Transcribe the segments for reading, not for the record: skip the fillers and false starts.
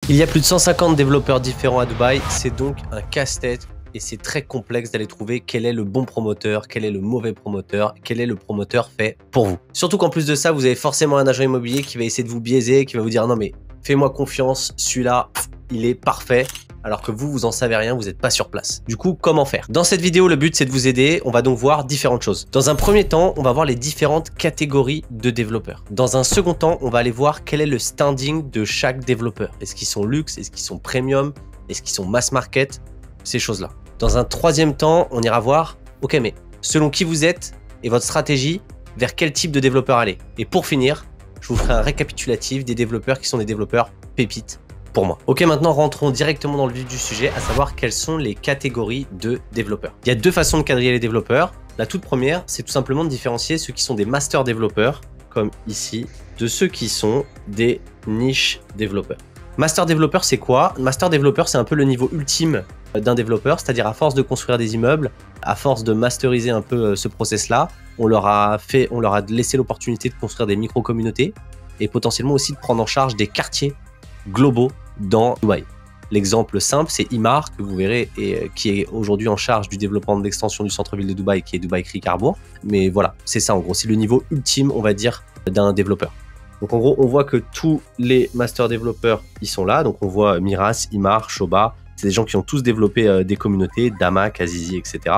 Il y a plus de 150 développeurs différents à Dubaï, c'est donc un casse-tête et c'est très complexe d'aller trouver quel est le bon promoteur, quel est le mauvais promoteur, quel est le promoteur fait pour vous. Surtout qu'en plus de ça, vous avez forcément un agent immobilier qui va essayer de vous biaiser, qui va vous dire non mais fais-moi confiance, celui-là, il est parfait. Alors que vous en savez rien, vous n'êtes pas sur place. Du coup, comment faire? Dans cette vidéo, le but, c'est de vous aider. On va donc voir différentes choses. Dans un premier temps, on va voir les différentes catégories de développeurs. Dans un second temps, on va aller voir quel est le standing de chaque développeur. Est-ce qu'ils sont luxe? Est-ce qu'ils sont premium? Est-ce qu'ils sont mass market? Ces choses-là. Dans un troisième temps, on ira voir, ok, mais selon qui vous êtes et votre stratégie, vers quel type de développeur aller. Et pour finir, je vous ferai un récapitulatif des développeurs qui sont des développeurs pépites pour moi. Ok, maintenant rentrons directement dans le vif du sujet, à savoir quelles sont les catégories de développeurs. Il y a deux façons de quadriller les développeurs. La toute première, c'est tout simplement de différencier ceux qui sont des master développeurs, comme ici, de ceux qui sont des niche développeurs. Master développeur, c'est quoi? Master développeur, c'est un peu le niveau ultime d'un développeur, c'est-à-dire à force de construire des immeubles, à force de masteriser un peu ce process-là, on leur a laissé l'opportunité de construire des micro-communautés et potentiellement aussi de prendre en charge des quartiers globaux dans Dubaï. L'exemple simple, c'est Imar, que vous verrez, et qui est aujourd'hui en charge du développement de l'extension du centre-ville de Dubaï, qui est Dubaï Creek Harbour. Mais voilà, c'est ça en gros, c'est le niveau ultime, on va dire, d'un développeur. Donc en gros, on voit que tous les master développeurs, ils sont là. Donc on voit Miras, Imar, Shoba, c'est des gens qui ont tous développé des communautés, Damak, Azizi, etc.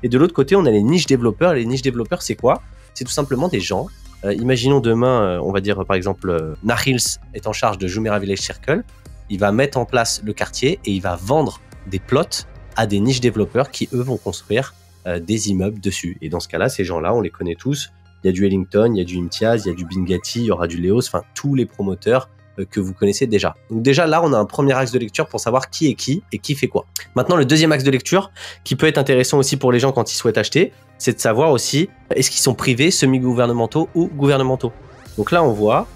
Et de l'autre côté, on a les niches développeurs. Les niches développeurs, c'est quoi? C'est tout simplement des gens. Imaginons demain, on va dire par exemple, Nahils est en charge de Jumeirah Village Circle. Il va mettre en place le quartier et il va vendre des plots à des niches développeurs qui, eux, vont construire des immeubles dessus. Et dans ce cas-là, ces gens-là, on les connaît tous. Il y a du Ellington, il y a du Imtiaz, il y a du Bingati, il y aura du Leos, enfin tous les promoteurs que vous connaissez déjà. Donc déjà là, on a un premier axe de lecture pour savoir qui est qui et qui fait quoi. Maintenant, le deuxième axe de lecture, qui peut être intéressant aussi pour les gens quand ils souhaitent acheter, c'est de savoir aussi est-ce qu'ils sont privés, semi-gouvernementaux ou gouvernementaux. Donc là, on voit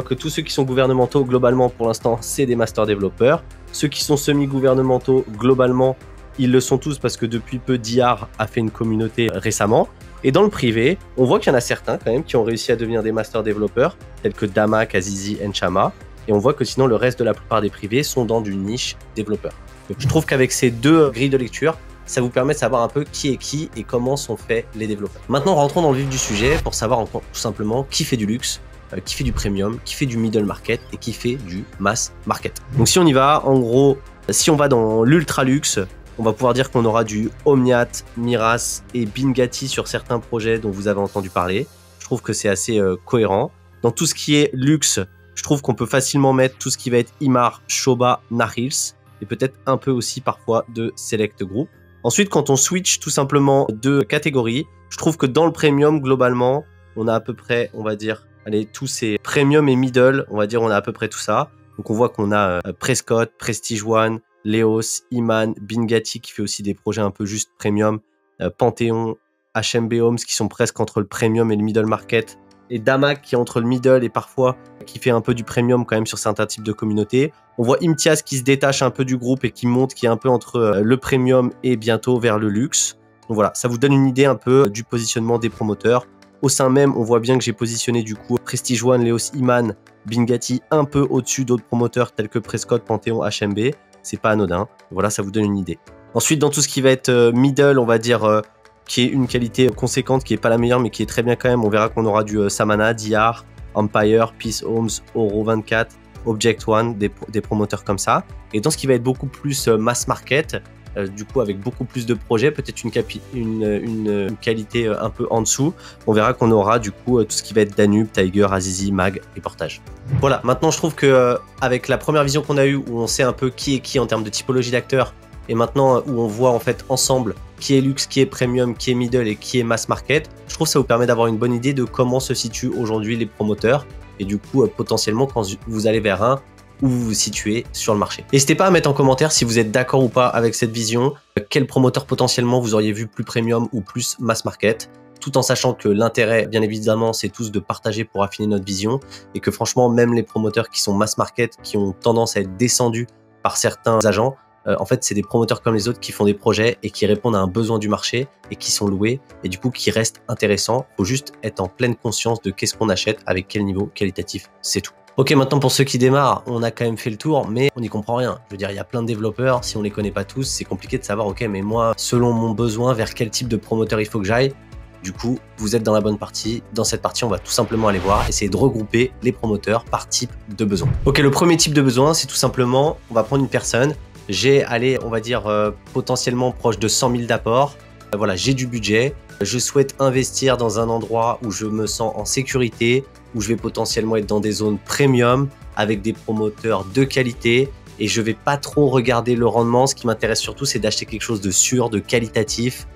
que tous ceux qui sont gouvernementaux, globalement, pour l'instant, c'est des master développeurs. Ceux qui sont semi-gouvernementaux, globalement, ils le sont tous parce que depuis peu, Diyar a fait une communauté récemment. Et dans le privé, on voit qu'il y en a certains quand même qui ont réussi à devenir des master développeurs, tels que Damak, Azizi, Enchama. Et on voit que sinon, le reste de la plupart des privés sont dans du niche développeur. Donc, je trouve qu'avec ces deux grilles de lecture, ça vous permet de savoir un peu qui est qui et comment sont faits les développeurs. Maintenant, rentrons dans le vif du sujet pour savoir encore tout simplement qui fait du luxe, qui fait du premium, qui fait du middle market et qui fait du mass market. Donc si on y va, en gros, si on va dans l'ultra luxe, on va pouvoir dire qu'on aura du Omniat, Miras et Bingati sur certains projets dont vous avez entendu parler. Je trouve que c'est assez cohérent. Dans tout ce qui est luxe, je trouve qu'on peut facilement mettre tout ce qui va être Imar, Shoba, Nahils et peut-être un peu aussi parfois de Select Group. Ensuite, quand on switch tout simplement de catégorie, je trouve que dans le premium, globalement, on a à peu près, on va dire, allez, tous ces premium et middle, on va dire, on a à peu près tout ça. Donc, on voit qu'on a Prescott, Prestige One, Leos, Iman, Bingati qui fait aussi des projets un peu juste premium, Panthéon, HMB Homes qui sont presque entre le premium et le middle market, et Damak qui est entre le middle et parfois qui fait un peu du premium quand même sur certains types de communautés. On voit Imtiaz qui se détache un peu du groupe et qui monte, qui est un peu entre le premium et bientôt vers le luxe. Donc voilà, ça vous donne une idée un peu du positionnement des promoteurs. Au sein même, on voit bien que j'ai positionné du coup Prestige One, Leos, Iman, Bingati un peu au-dessus d'autres promoteurs tels que Prescott, Panthéon, HMB. C'est pas anodin. Voilà, ça vous donne une idée. Ensuite, dans tout ce qui va être middle, on va dire qui est une qualité conséquente, qui est pas la meilleure, mais qui est très bien quand même. On verra qu'on aura du Samana, Diyar, Empire, Peace Homes, Oro 24, Object One, des promoteurs comme ça. Et dans ce qui va être beaucoup plus mass market, du coup avec beaucoup plus de projets, peut-être une qualité un peu en dessous, on verra qu'on aura du coup tout ce qui va être Danube, Tiger, Azizi, Mag et Portage. Voilà, maintenant je trouve que avec la première vision qu'on a eue, où on sait un peu qui est qui en termes de typologie d'acteurs, et maintenant où on voit en fait ensemble qui est luxe, qui est premium, qui est middle et qui est mass market, je trouve que ça vous permet d'avoir une bonne idée de comment se situent aujourd'hui les promoteurs, et du coup potentiellement quand vous allez vers un, où vous vous situez sur le marché. N'hésitez pas à mettre en commentaire si vous êtes d'accord ou pas avec cette vision, quel promoteur potentiellement vous auriez vu plus premium ou plus mass market, tout en sachant que l'intérêt, bien évidemment, c'est tous de partager pour affiner notre vision, et que franchement, même les promoteurs qui sont mass market, qui ont tendance à être descendus par certains agents, en fait, c'est des promoteurs comme les autres qui font des projets et qui répondent à un besoin du marché et qui sont loués et du coup qui restent intéressants. Il faut juste être en pleine conscience de qu'est-ce qu'on achète, avec quel niveau qualitatif, c'est tout. Ok, maintenant pour ceux qui démarrent, on a quand même fait le tour, mais on n'y comprend rien. Je veux dire, il y a plein de développeurs, si on les connaît pas tous, c'est compliqué de savoir, ok, mais moi, selon mon besoin, vers quel type de promoteur il faut que j'aille. Du coup, vous êtes dans la bonne partie. Dans cette partie, on va tout simplement aller voir, essayer de regrouper les promoteurs par type de besoin. Ok, le premier type de besoin, c'est tout simplement, on va prendre une personne. J'ai, allez, on va dire potentiellement proche de 100 000 d'apport. Voilà, j'ai du budget. Je souhaite investir dans un endroit où je me sens en sécurité, où je vais potentiellement être dans des zones premium avec des promoteurs de qualité et je vais pas trop regarder le rendement. Ce qui m'intéresse surtout, c'est d'acheter quelque chose de sûr, de qualitatif,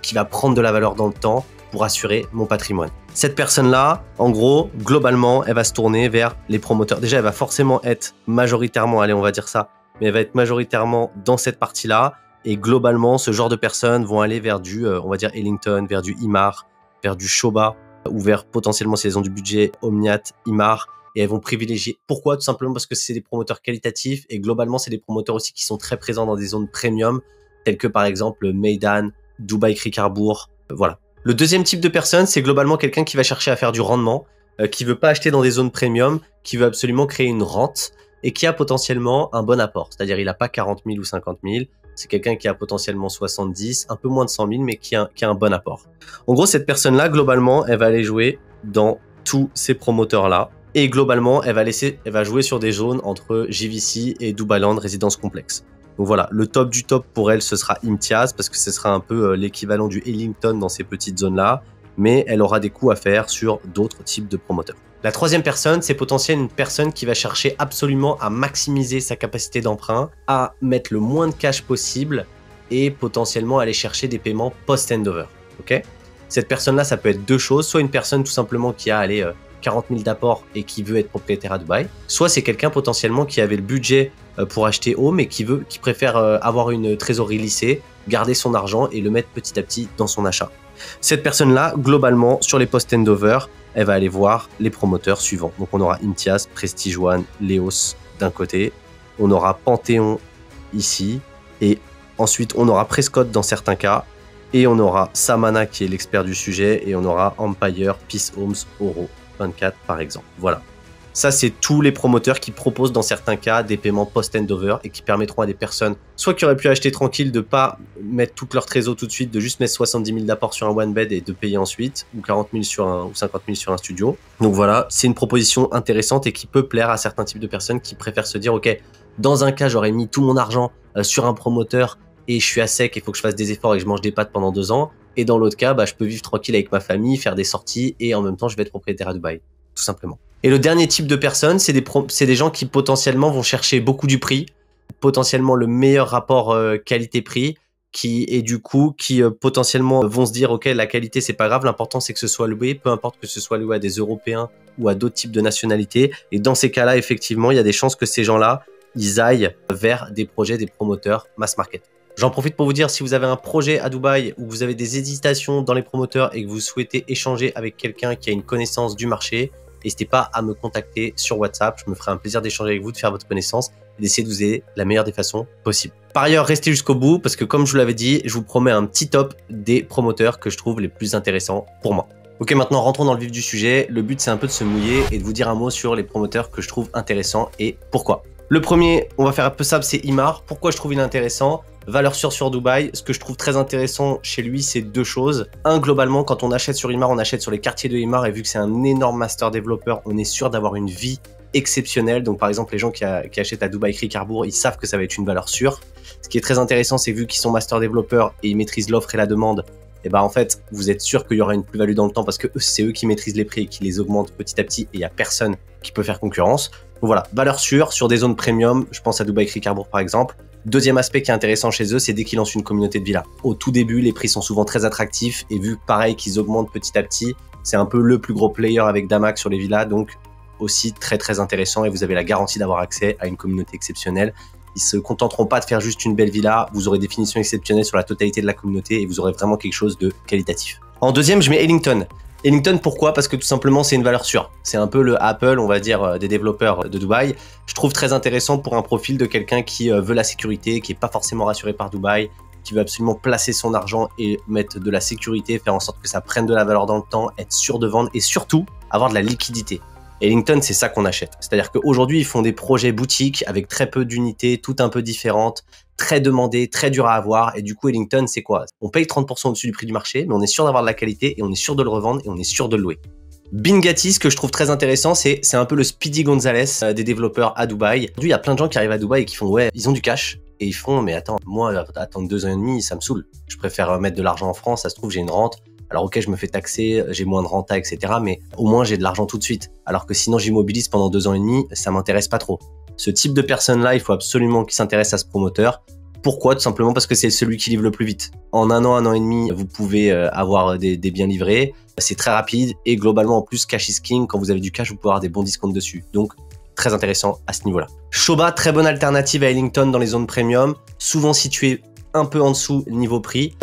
qui va prendre de la valeur dans le temps pour assurer mon patrimoine. Cette personne-là, en gros, globalement, elle va se tourner vers les promoteurs. Déjà, elle va forcément être majoritairement, allez, on va dire ça, mais elle va être majoritairement dans cette partie-là. Et globalement, ce genre de personnes vont aller vers du, on va dire, Ellington, vers du Imar, vers du Shoba, ou vers potentiellement, si elles ont du budget, Omniat, Imar, et elles vont privilégier. Pourquoi? Tout simplement parce que c'est des promoteurs qualitatifs, et globalement, c'est des promoteurs aussi qui sont très présents dans des zones premium, telles que par exemple Meydan, Dubai Creek Harbour, voilà. Le deuxième type de personne, c'est globalement quelqu'un qui va chercher à faire du rendement, qui veut pas acheter dans des zones premium, qui veut absolument créer une rente, et qui a potentiellement un bon apport. C'est-à-dire, il n'a pas 40 000 ou 50 000, c'est quelqu'un qui a potentiellement 70, un peu moins de 100 000, mais qui a un bon apport. En gros, cette personne-là, globalement, elle va aller jouer dans tous ces promoteurs-là. Et globalement, elle va jouer sur des zones entre JVC et Dubai Land, résidence complexe. Donc voilà, le top du top pour elle, ce sera Imtiaz, parce que ce sera un peu l'équivalent du Ellington dans ces petites zones-là. Mais elle aura des coûts à faire sur d'autres types de promoteurs. La troisième personne, c'est potentiellement une personne qui va chercher absolument à maximiser sa capacité d'emprunt, à mettre le moins de cash possible et potentiellement aller chercher des paiements post-handover. Okay, cette personne-là, ça peut être deux choses. Soit une personne tout simplement qui a 40 000 d'apport et qui veut être propriétaire à Dubaï. Soit c'est quelqu'un potentiellement qui avait le budget pour acheter home et qui préfère avoir une trésorerie lissée, garder son argent et le mettre petit à petit dans son achat. Cette personne-là, globalement, sur les post-handover, elle va aller voir les promoteurs suivants. Donc, on aura Imtiaz, Prestige One, Leos d'un côté. On aura Panthéon ici. Et ensuite, on aura Prescott dans certains cas. Et on aura Samana qui est l'expert du sujet. Et on aura Empire, Peace Homes, Oro 24 par exemple. Voilà. Ça, c'est tous les promoteurs qui proposent dans certains cas des paiements post-handover et qui permettront à des personnes, soit qui auraient pu acheter tranquille, de pas mettre toute leur trésor tout de suite, de juste mettre 70 000 d'apport sur un one bed et de payer ensuite, ou 40 000 ou 50 000 sur un studio. Donc voilà, c'est une proposition intéressante et qui peut plaire à certains types de personnes qui préfèrent se dire, ok, dans un cas, j'aurais mis tout mon argent sur un promoteur et je suis à sec, il faut que je fasse des efforts et que je mange des pâtes pendant 2 ans. Et dans l'autre cas, je peux vivre tranquille avec ma famille, faire des sorties et en même temps, je vais être propriétaire à Dubaï, tout simplement. Et le dernier type de personnes, c'est des gens qui potentiellement vont chercher beaucoup du prix, potentiellement le meilleur rapport qualité-prix, qui potentiellement vont se dire, ok, la qualité c'est pas grave, l'important c'est que ce soit loué, peu importe que ce soit loué à des Européens ou à d'autres types de nationalités. Et dans ces cas-là, effectivement, il y a des chances que ces gens-là, ils aillent vers des projets, des promoteurs mass market. J'en profite pour vous dire, si vous avez un projet à Dubaï ou vous avez des hésitations dans les promoteurs et que vous souhaitez échanger avec quelqu'un qui a une connaissance du marché, n'hésitez pas à me contacter sur WhatsApp. Je me ferai un plaisir d'échanger avec vous, de faire votre connaissance et d'essayer de vous aider de la meilleure des façons possibles. Par ailleurs, restez jusqu'au bout parce que comme je vous l'avais dit, je vous promets un petit top des promoteurs que je trouve les plus intéressants pour moi. Ok, maintenant rentrons dans le vif du sujet. Le but, c'est un peu de se mouiller et de vous dire un mot sur les promoteurs que je trouve intéressants et pourquoi. Le premier, on va faire un peu simple, c'est Imar. Pourquoi je trouve il intéressant? Valeur sûre sur Dubaï. Ce que je trouve très intéressant chez lui, c'est deux choses. Un, globalement, quand on achète sur Imar, on achète sur les quartiers de Imar et vu que c'est un énorme master développeur, on est sûr d'avoir une vie exceptionnelle. Donc, par exemple, les gens qui achètent à Dubai Creek Harbour, ils savent que ça va être une valeur sûre. Ce qui est très intéressant, c'est que vu qu'ils sont master développeurs et ils maîtrisent l'offre et la demande, et en fait, vous êtes sûr qu'il y aura une plus-value dans le temps parce que c'est eux qui maîtrisent les prix et qui les augmentent petit à petit et il n'y a personne qui peut faire concurrence. Donc voilà, valeur sûre sur des zones premium, je pense à Dubai Creek Harbour par exemple. Deuxième aspect qui est intéressant chez eux, c'est dès qu'ils lancent une communauté de villas. Au tout début, les prix sont souvent très attractifs et vu pareil qu'ils augmentent petit à petit, c'est un peu le plus gros player avec Damac sur les villas, donc aussi très très intéressant et vous avez la garantie d'avoir accès à une communauté exceptionnelle. Ils se contenteront pas de faire juste une belle villa, vous aurez des finitions exceptionnelles sur la totalité de la communauté et vous aurez vraiment quelque chose de qualitatif. En deuxième, je mets Ellington. Ellington, pourquoi? Parce que tout simplement, c'est une valeur sûre. C'est un peu le Apple, on va dire, des développeurs de Dubaï. Je trouve très intéressant pour un profil de quelqu'un qui veut la sécurité, qui est pas forcément rassuré par Dubaï, qui veut absolument placer son argent et mettre de la sécurité, faire en sorte que ça prenne de la valeur dans le temps, être sûr de vendre et surtout avoir de la liquidité. Ellington, c'est ça qu'on achète. C'est-à-dire qu'aujourd'hui, ils font des projets boutiques avec très peu d'unités, toutes un peu différentes, très demandées, très dures à avoir. Et du coup, Ellington, c'est quoi? On paye 30% au-dessus du prix du marché, mais on est sûr d'avoir de la qualité et on est sûr de le revendre et on est sûr de le louer. Bingati, ce que je trouve très intéressant, c'est un peu le Speedy Gonzalez des développeurs à Dubaï. Aujourd'hui, il y a plein de gens qui arrivent à Dubaï et qui font ouais, ils ont du cash. Et ils font, mais attends, moi, attendre 2 ans et demi, ça me saoule. Je préfère mettre de l'argent en France, ça se trouve, j'ai une rente. Alors ok, je me fais taxer, j'ai moins de renta, etc. Mais au moins, j'ai de l'argent tout de suite. Alors que sinon, j'immobilise pendant 2 ans et demi, ça m'intéresse pas trop. Ce type de personne-là, il faut absolument qu'il s'intéresse à ce promoteur. Pourquoi? Tout simplement parce que c'est celui qui livre le plus vite. En 1 an et demi, vous pouvez avoir des biens livrés. C'est très rapide et globalement, en plus, cash is king. Quand vous avez du cash, vous pouvez avoir des bons discounts dessus. Donc, très intéressant à ce niveau-là. Shoba, très bonne alternative à Ellington dans les zones premium, souvent située un peu en dessous niveau prix.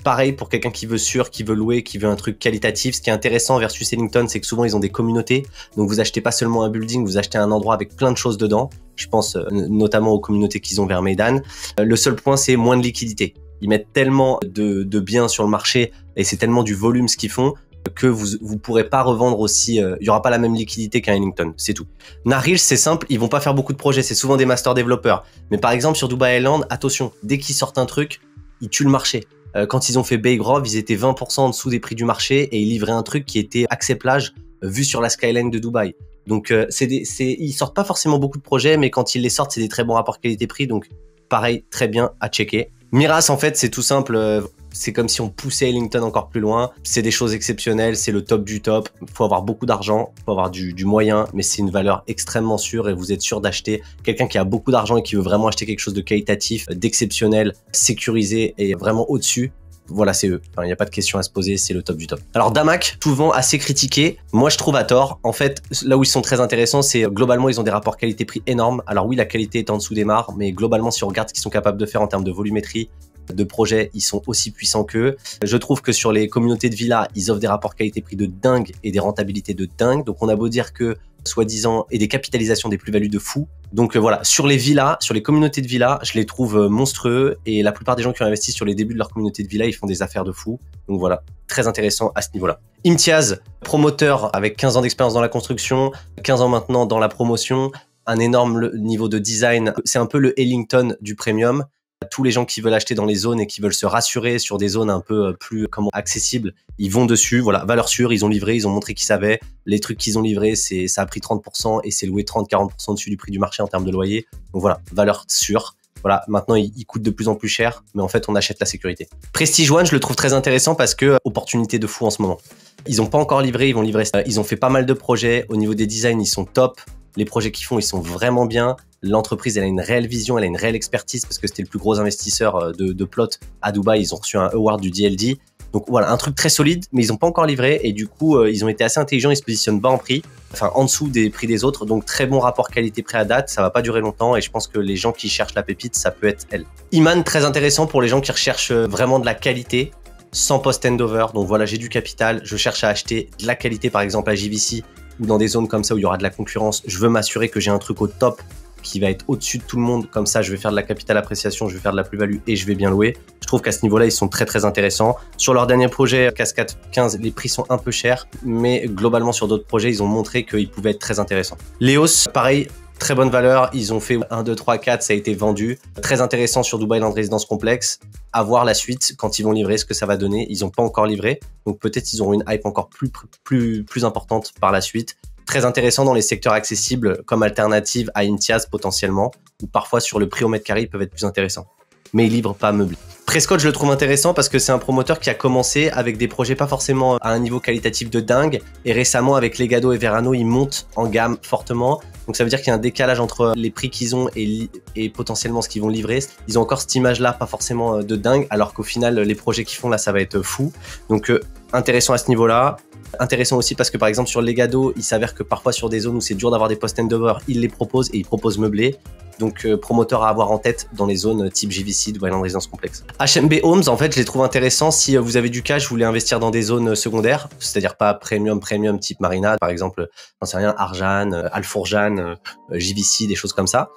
Pareil pour quelqu'un qui veut sûr, qui veut louer, qui veut un truc qualitatif. Ce qui est intéressant versus Ellington, c'est que souvent ils ont des communautés. Donc vous achetez pas seulement un building, vous achetez un endroit avec plein de choses dedans. Je pense notamment aux communautés qu'ils ont vers Meydan. Le seul point, c'est moins de liquidité. Ils mettent tellement de biens sur le marché et c'est tellement du volume ce qu'ils font que vous pourrez pas revendre aussi, il y aura pas la même liquidité qu'un Ellington, c'est tout. Naril, c'est simple, ils vont pas faire beaucoup de projets, c'est souvent des master développeurs. Mais par exemple sur Dubai Island, attention, dès qu'ils sortent un truc, ils tuent le marché. Quand ils ont fait Bay Grove, ils étaient 20% en dessous des prix du marché et ils livraient un truc qui était accès plage vu sur la skyline de Dubaï. Donc ils sortent pas forcément beaucoup de projets, mais quand ils les sortent, c'est des très bons rapports qualité-prix. Donc pareil, très bien à checker. Miras, en fait, c'est tout simple. C'est comme si on poussait Ellington encore plus loin. C'est des choses exceptionnelles, c'est le top du top. Il faut avoir beaucoup d'argent, il faut avoir du moyen, mais c'est une valeur extrêmement sûre et vous êtes sûr d'acheter. Quelqu'un qui a beaucoup d'argent et qui veut vraiment acheter quelque chose de qualitatif, d'exceptionnel, sécurisé et vraiment au-dessus. Voilà, c'est eux. Enfin, il n'y a pas de question à se poser, c'est le top du top. Alors Damac, souvent assez critiqué. Moi, je trouve à tort. En fait, là où ils sont très intéressants, c'est globalement, ils ont des rapports qualité-prix énormes. Alors oui, la qualité est en dessous des mares, mais globalement, si on regarde ce qu'ils sont capables de faire en termes de volumétrie, de projets, ils sont aussi puissants qu'eux. Je trouve que sur les communautés de villas, ils offrent des rapports qualité-prix de dingue et des rentabilités de dingue. Donc on a beau dire que, soi-disant, et des capitalisations des plus-values de fou. Donc voilà, sur les villas, sur les communautés de villas, je les trouve monstrueux et la plupart des gens qui ont investi sur les débuts de leur communauté de villas, ils font des affaires de fou. Donc voilà, très intéressant à ce niveau-là. Imtiaz, promoteur avec 15 ans d'expérience dans la construction, 15 ans maintenant dans la promotion, un énorme niveau de design. C'est un peu le Ellington du premium. Tous les gens qui veulent acheter dans les zones et qui veulent se rassurer sur des zones un peu plus accessibles, ils vont dessus. Voilà, valeur sûre, ils ont livré, ils ont montré qu'ils savaient. Les trucs qu'ils ont livrés, ça a pris 30% et c'est loué 30-40% dessus du prix du marché en termes de loyer. Donc voilà, valeur sûre. Voilà, maintenant ils coûtent de plus en plus cher, mais en fait on achète la sécurité. Prestige One, je le trouve très intéressant parce que opportunité de fou en ce moment. Ils n'ont pas encore livré, ils vont livrer. Ils ont fait pas mal de projets. Au niveau des designs, ils sont top. Les projets qu'ils font, ils sont vraiment bien. L'entreprise, elle a une réelle vision, elle a une réelle expertise parce que c'était le plus gros investisseur de plot à Dubaï. Ils ont reçu un award du DLD. Donc voilà, un truc très solide, mais ils n'ont pas encore livré. Et du coup, ils ont été assez intelligents. Ils se positionnent bas en prix, enfin en dessous des prix des autres. Donc très bon rapport qualité-prix à date. Ça va pas durer longtemps. Et je pense que les gens qui cherchent la pépite, ça peut être elle. Iman, très intéressant pour les gens qui recherchent vraiment de la qualité sans post-handover. Donc voilà, j'ai du capital. Je cherche à acheter de la qualité, par exemple à JVC ou dans des zones comme ça où il y aura de la concurrence. Je veux m'assurer que j'ai un truc au top qui va être au-dessus de tout le monde. Comme ça, je vais faire de la capital appréciation, je vais faire de la plus-value et je vais bien louer. Je trouve qu'à ce niveau-là, ils sont très, très intéressants. Sur leur dernier projet, Cascade 15, les prix sont un peu chers, mais globalement, sur d'autres projets, ils ont montré qu'ils pouvaient être très intéressants. Léos, pareil, très bonne valeur. Ils ont fait 1, 2, 3, 4, ça a été vendu. Très intéressant sur Dubai Land Résidence Complexe. À voir la suite quand ils vont livrer, ce que ça va donner. Ils n'ont pas encore livré, donc peut-être ils auront une hype encore plus importante par la suite. Très intéressant dans les secteurs accessibles comme alternative à Imtiaz potentiellement, ou parfois sur le prix au mètre carré, ils peuvent être plus intéressants. Mais ils livrent pas meublé. Prescott, je le trouve intéressant parce que c'est un promoteur qui a commencé avec des projets pas forcément à un niveau qualitatif de dingue. Et récemment, avec Legado et Verano, ils montent en gamme fortement. Donc ça veut dire qu'il y a un décalage entre les prix qu'ils ont et potentiellement ce qu'ils vont livrer. Ils ont encore cette image-là, pas forcément de dingue, alors qu'au final, les projets qu'ils font là, ça va être fou. Donc intéressant à ce niveau-là. Intéressant aussi parce que par exemple sur Legado, il s'avère que parfois sur des zones où c'est dur d'avoir des post-handover, ils les proposent et ils proposent meublé. Donc promoteur à avoir en tête dans les zones type JVC, Dubai Land Résidence Complexe. HMB Homes, en fait, je les trouve intéressants si vous avez du cash, vous voulez investir dans des zones secondaires, c'est-à-dire pas premium type Marina, par exemple, j'en sais rien, Arjan, Alfourjan, JVC, des choses comme ça.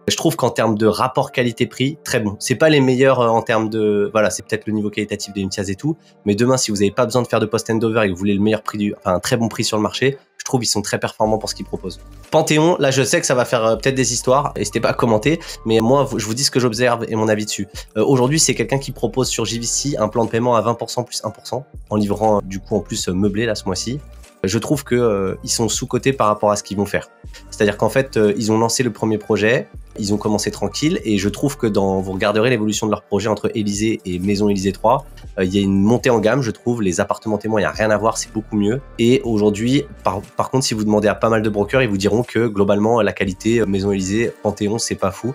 Je trouve qu'en termes de rapport qualité-prix, très bon. C'est pas les meilleurs en termes de, voilà, c'est peut-être le niveau qualitatif des Imtiaz et tout, mais demain, si vous n'avez pas besoin de faire de post-handover et que vous voulez le meilleur prix un très bon prix sur le marché, Je trouve qu'ils sont très performants pour ce qu'ils proposent. Panthéon, là je sais que ça va faire peut-être des histoires, n'hésitez pas à commenter, mais moi je vous dis ce que j'observe et mon avis dessus. Aujourd'hui c'est quelqu'un qui propose sur JVC un plan de paiement à 20% plus 1%, en livrant du coup en plus meublé là ce mois-ci. Je trouve que ils sont sous-cotés par rapport à ce qu'ils vont faire. C'est-à-dire qu'en fait, ils ont lancé le premier projet, ils ont commencé tranquille, et je trouve que vous regarderez l'évolution de leur projet entre Élysée et Maison Élysée 3, il y a une montée en gamme, je trouve. Les appartements témoins, il n'y a rien à voir, c'est beaucoup mieux. Et aujourd'hui, par contre, si vous demandez à pas mal de brokers, ils vous diront que globalement, la qualité Maison Élysée, Panthéon, c'est pas fou.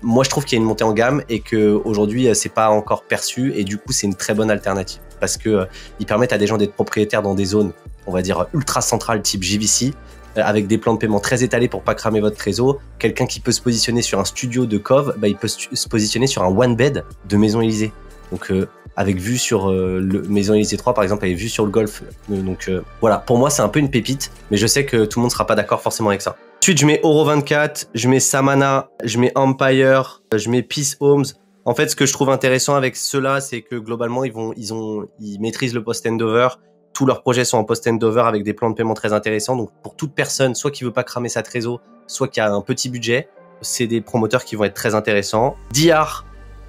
Moi, je trouve qu'il y a une montée en gamme et que aujourd'hui, c'est pas encore perçu, et du coup, c'est une très bonne alternative parce que ils permettent à des gens d'être propriétaires dans des zones, on va dire ultra centrales type JVC, avec des plans de paiement très étalés pour pas cramer votre trésor. Quelqu'un qui peut se positionner sur un studio de Cove, il peut se positionner sur un one bed de Maison Élysée. Donc avec vue sur le Maison Élysée 3 par exemple, avec vue sur le golf. Donc voilà, pour moi c'est un peu une pépite, mais je sais que tout le monde sera pas d'accord forcément avec ça. Ensuite je mets Euro24, je mets Samana, je mets Empire, je mets Peace Homes. En fait, ce que je trouve intéressant avec ceux-là, c'est que globalement ils maîtrisent le post-handover. Tous leurs projets sont en post-handover avec des plans de paiement très intéressants. Donc, pour toute personne, soit qui veut pas cramer sa trésor, soit qui a un petit budget, c'est des promoteurs qui vont être très intéressants. DR,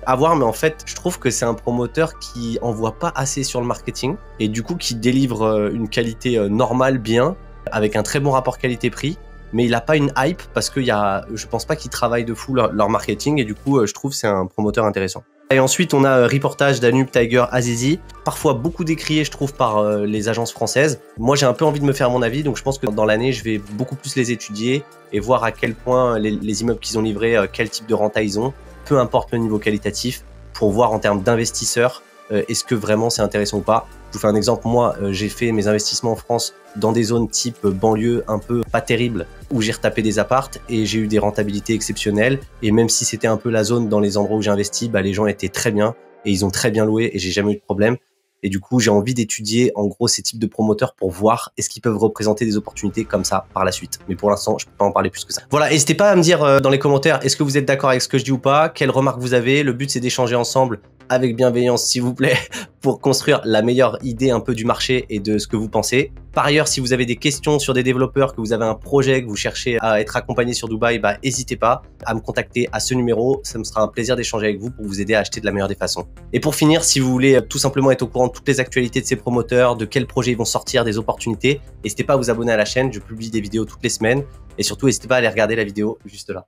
à voir, mais en fait, je trouve que c'est un promoteur qui envoie pas assez sur le marketing et du coup, qui délivre une qualité normale, bien, avec un très bon rapport qualité-prix. Mais il a pas une hype parce que je pense pas qu'ils travaillent de fou leur marketing et du coup, je trouve que c'est un promoteur intéressant. Et ensuite, on a Reportage, Danube, Tiger, Azizi. Parfois beaucoup décrié, je trouve, par les agences françaises. Moi, j'ai un peu envie de me faire mon avis, donc je pense que dans l'année, je vais beaucoup plus les étudier et voir à quel point les immeubles qu'ils ont livrés, quel type de renta ils ont, peu importe le niveau qualitatif, pour voir en termes d'investisseurs, est-ce que vraiment c'est intéressant ou pas. Je vous fais un exemple, moi, j'ai fait mes investissements en France dans des zones type banlieue un peu pas terrible, où j'ai retapé des appartes et j'ai eu des rentabilités exceptionnelles. Et même si c'était un peu la zone dans les endroits où j'ai investi, les gens étaient très bien et ils ont très bien loué et j'ai jamais eu de problème. Et du coup, j'ai envie d'étudier en gros ces types de promoteurs pour voir est-ce qu'ils peuvent représenter des opportunités comme ça par la suite. Mais pour l'instant, je peux pas en parler plus que ça. Voilà, n'hésitez pas à me dire dans les commentaires est-ce que vous êtes d'accord avec ce que je dis ou pas, quelles remarques vous avez. Le but, c'est d'échanger ensemble avec bienveillance, s'il vous plaît, pour construire la meilleure idée un peu du marché et de ce que vous pensez. Par ailleurs, si vous avez des questions sur des développeurs, que vous avez un projet, que vous cherchez à être accompagné sur Dubaï, n'hésitez pas à me contacter à ce numéro. Ça me sera un plaisir d'échanger avec vous pour vous aider à acheter de la meilleure des façons. Et pour finir, si vous voulez tout simplement être au courant de toutes les actualités de ces promoteurs, de quels projets ils vont sortir, des opportunités, n'hésitez pas à vous abonner à la chaîne. Je publie des vidéos toutes les semaines. Et surtout, n'hésitez pas à aller regarder la vidéo juste là.